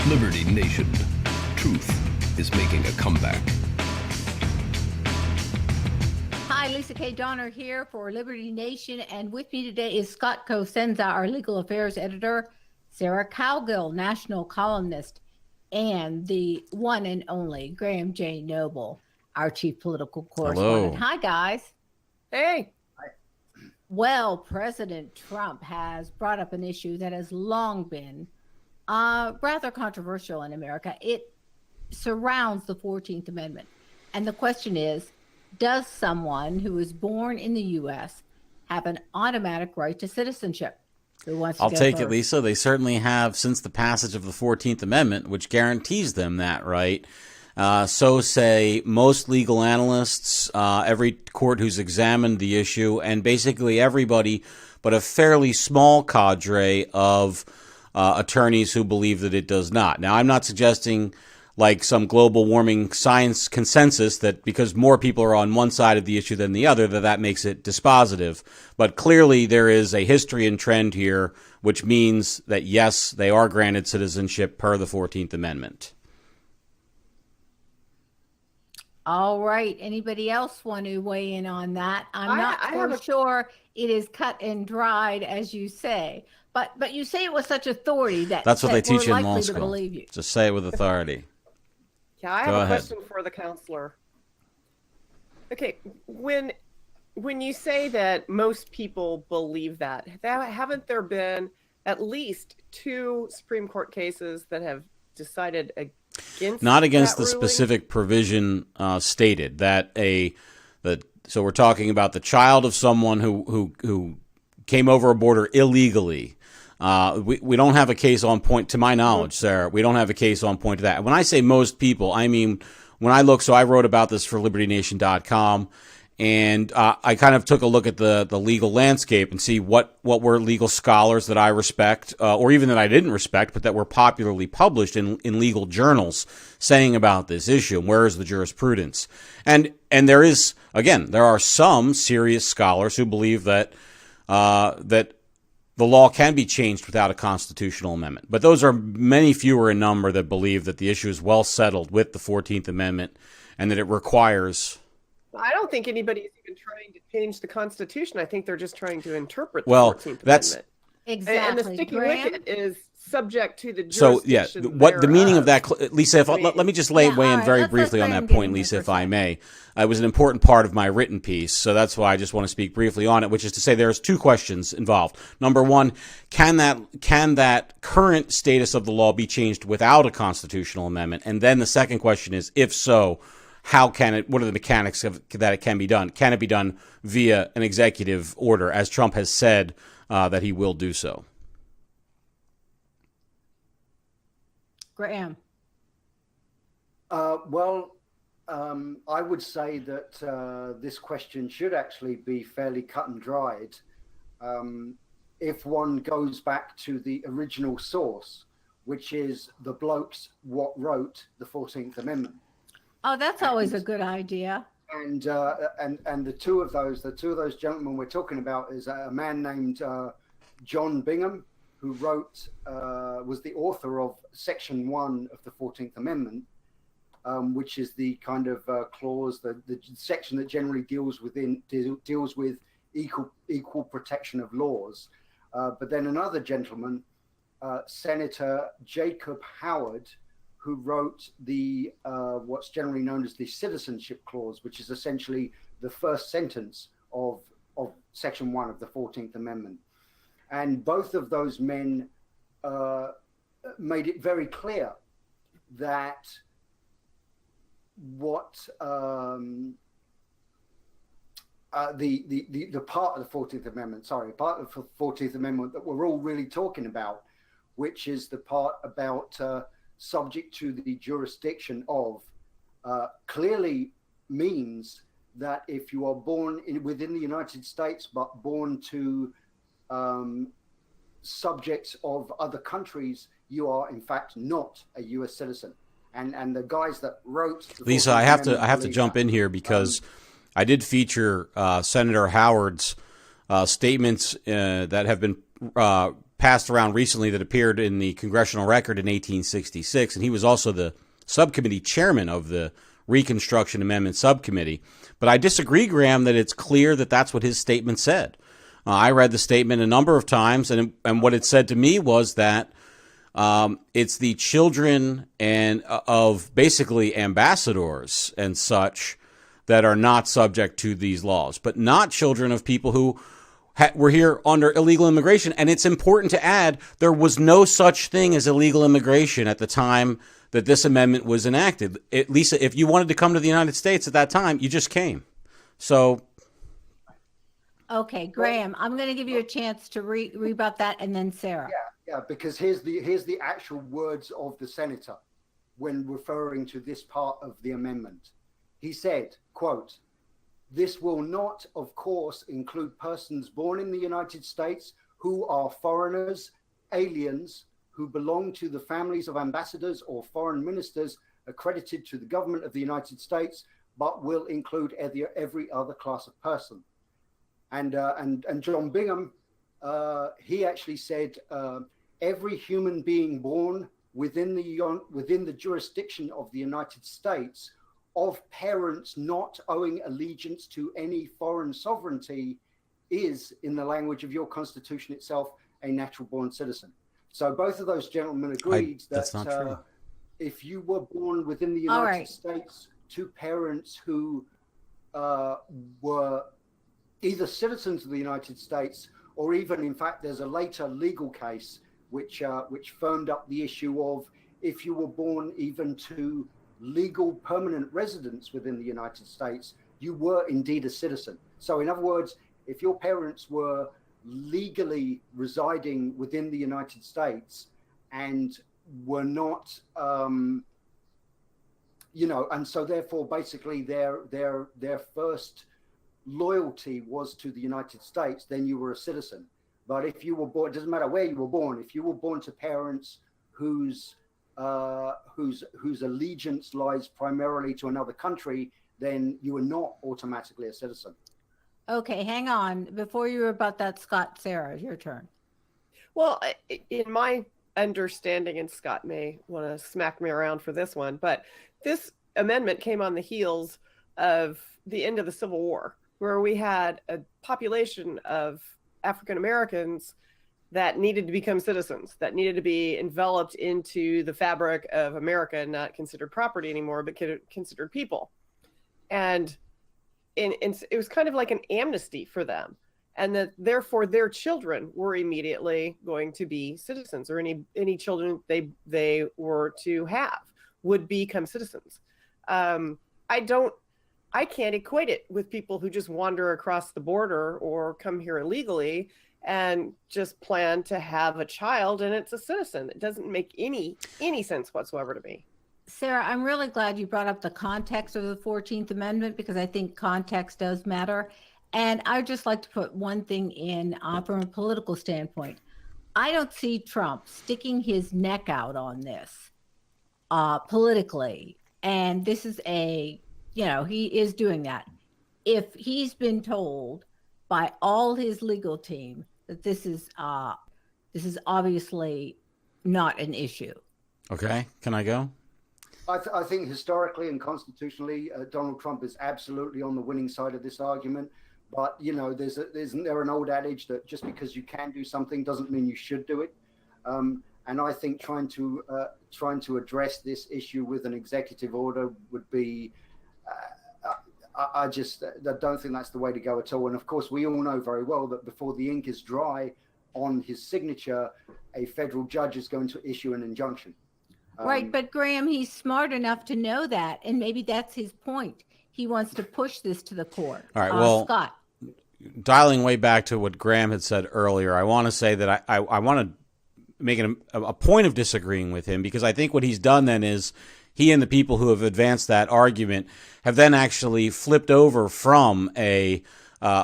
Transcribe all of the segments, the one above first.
Liberty Nation. Truth is making a comeback. Hi, Lisa K. Donner here for Liberty Nation, and with me today is Scott Cosenza, our legal affairs editor, Sarah Cowgill, national columnist, and the one and only Graham J. Noble, our chief political correspondent. Hello. Hi, guys. Hey. Well, President Trump has brought up an issue that has long been rather controversial in America. It surrounds the 14th Amendment. And the question is, does someone who is born in the U.S. have an automatic right to citizenship? Who wants to I'll go take first? it, Lisa. They certainly have since the passage of the 14th Amendment, which guarantees them that right. So say most legal analysts, every court who's examined the issue, and basically everybody but a fairly small cadre of attorneys who believe that it does not. Now, I'm not suggesting like some global warming science consensus that because more people are on one side of the issue than the other, that makes it dispositive. But clearly there is a history and trend here, which means that, yes, they are granted citizenship per the 14th Amendment. All right. Anybody else want to weigh in on that? I'm not sure it is cut and dried, as you say. But you say it with such authority that's what they teach you in law to school. believe you. Just say it with authority. Yeah, I have a question for the counselor. Okay, when you say that most people believe that, haven't there been at least 2 Supreme Court cases that have decided against not against that the ruling? specific provision stated so we're talking about the child of someone who came over a border illegally. We don't have a case on point, to my knowledge, Sarah. We don't have a case on point to that. When I say most people, I mean, when I look, so I wrote about this for LibertyNation.com, and I kind of took a look at the legal landscape and see what were legal scholars that I respect, or even that I didn't respect, but that were popularly published in legal journals saying about this issue. Where is the jurisprudence? And there is, again, there are some serious scholars who believe that the law can be changed without a constitutional amendment. But those are many fewer in number that believe that the issue is well settled with the 14th Amendment and that it requires... I don't think anybody's even trying to change the Constitution. I think they're just trying to interpret the 14th Amendment. Exactly. And the sticky wicket is subject to the So, jurisdiction. yeah, what the meaning of that, Lisa, let me just weigh in very briefly on that point, Lisa, if I may. It was an important part of my written piece, so that's why I just want to speak briefly on it, which is to say there's 2 questions involved. Number one, can that current status of the law be changed without a constitutional amendment? And then the second question is, if so, how can it, what are the mechanics of that it can be done? Can it be done via an executive order, as Trump has said that he will do so? Graham. I would say that this question should actually be fairly cut and dried if one goes back to the original source, which is the blokes what wrote the 14th Amendment. Oh, that's always a good idea. And the two of those gentlemen we're talking about is a man named John Bingham, who was the author of Section 1 of the 14th Amendment, which is the kind of clause, the section that generally deals with equal protection of laws. But then another gentleman, Senator Jacob Howard, who wrote the what's generally known as the citizenship clause, which is essentially the first sentence of Section 1 of the 14th Amendment. And both of those men made it very clear that what the part of the 14th Amendment, part of the 14th Amendment that we're all really talking about, which is the part about subject to the jurisdiction of, clearly means that if you are born within the United States, but born to subjects of other countries, you are in fact not a U.S. citizen. And the guys that wrote Lisa, I have to jump in here because I did feature Senator Howard's statements that have been passed around recently that appeared in the Congressional Record in 1866, and he was also the subcommittee chairman of the Reconstruction Amendment Subcommittee. But I disagree, Graham, that it's clear that that's what his statement said. I read the statement a number of times, and what it said to me was that it's the children and of basically ambassadors and such that are not subject to these laws, but not children of people who were here under illegal immigration. And it's important to add, there was no such thing as illegal immigration at the time that this amendment was enacted. Lisa, if you wanted to come to the United States at that time, you just came. So. Okay, Graham, I'm going to give you a chance to rebut that, and then Sarah. Yeah, because here's the actual words of the senator when referring to this part of the amendment. He said, quote, "This will not, of course, include persons born in the United States who are foreigners, aliens, who belong to the families of ambassadors or foreign ministers accredited to the government of the United States, but will include every other class of person." And John Bingham, he actually said, every human being born within the jurisdiction of the United States of parents not owing allegiance to any foreign sovereignty is, in the language of your Constitution itself, a natural born citizen. So both of those gentlemen agreed that if you were born within the United States to parents who were either citizens of the United States, or even, in fact, there's a later legal case which firmed up the issue of if you were born even to legal permanent residence within the United States, you were indeed a citizen. So in other words, if your parents were legally residing within the United States and were not, and so therefore basically their first loyalty was to the United States, then you were a citizen. But if you were born, it doesn't matter where you were born, if you were born to parents whose allegiance lies primarily to another country, then you are not automatically a citizen. Okay, hang on. Before you rebut that, Scott, Sarah, your turn. Well, in my understanding, and Scott may want to smack me around for this one, but this amendment came on the heels of the end of the Civil War, where we had a population of African Americans that needed to become citizens, that needed to be enveloped into the fabric of America, not considered property anymore, but considered people. And it was kind of like an amnesty for them. And that therefore their children were immediately going to be citizens, or any children they were to have would become citizens. I can't equate it with people who just wander across the border or come here illegally and just plan to have a child and it's a citizen. It doesn't make any sense whatsoever to me. Sarah, I'm really glad you brought up the context of the 14th Amendment, because I think context does matter. And I'd just like to put one thing in from a political standpoint. I don't see Trump sticking his neck out on this politically. And this is he is doing that. If he's been told by all his legal team that this is obviously not an issue. Okay, can I go? I think historically and constitutionally, Donald Trump is absolutely on the winning side of this argument. But isn't there an old adage that just because you can do something doesn't mean you should do it? And I think trying to address this issue with an executive order would be. I don't think that's the way to go at all. And of course, we all know very well that before the ink is dry on his signature, a federal judge is going to issue an injunction. Right, but Graham, he's smart enough to know that, and maybe that's his point. He wants to push this to the court. All right, well, Scott. Dialing way back to what Graham had said earlier, I want to say that I want to make it a point of disagreeing with him, because I think what he's done then is he and the people who have advanced that argument have then actually flipped over from a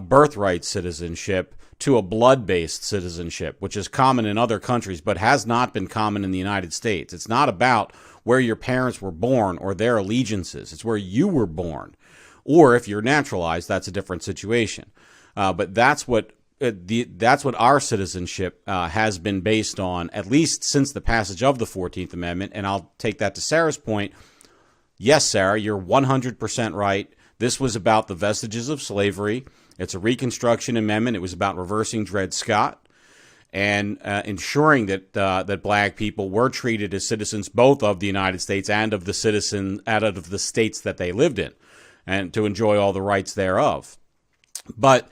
birthright citizenship to a blood-based citizenship, which is common in other countries but has not been common in the United States. It's not about where your parents were born or their allegiances. It's where you were born. Or if you're naturalized, that's a different situation. But that's what that's what our citizenship has been based on, at least since the passage of the 14th Amendment. And I'll take that to Sarah's point. Yes, Sarah, you're 100% right. This was about the vestiges of slavery. It's a Reconstruction Amendment. It was about reversing Dred Scott and ensuring that that black people were treated as citizens both of the United States and of the states that they lived in, and to enjoy all the rights thereof. But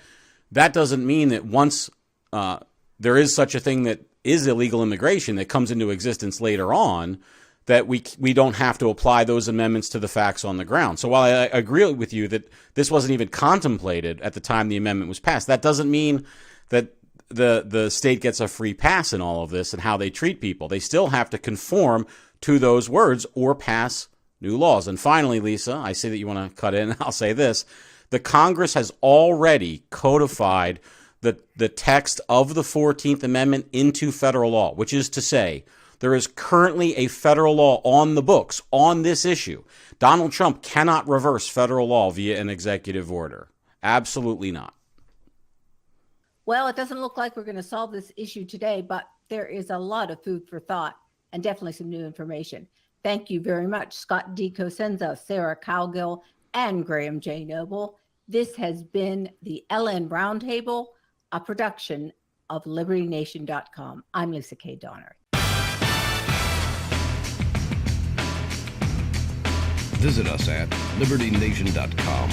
that doesn't mean that once there is such a thing that is illegal immigration that comes into existence later on, that we don't have to apply those amendments to the facts on the ground. So while I agree with you that this wasn't even contemplated at the time the amendment was passed, that doesn't mean that the state gets a free pass in all of this and how they treat people. They still have to conform to those words or pass new laws. And finally, Lisa, I see that you want to cut in. I'll say this. The Congress has already codified the text of the 14th Amendment into federal law, which is to say there is currently a federal law on the books on this issue. Donald Trump cannot reverse federal law via an executive order. Absolutely not. Well, it doesn't look like we're going to solve this issue today, but there is a lot of food for thought and definitely some new information. Thank you very much, Scott D. Cosenza, Sarah Cowgill, and Graham J. Noble. This has been the LN Roundtable, a production of LibertyNation.com. I'm Lisa K. Donner. Visit us at LibertyNation.com.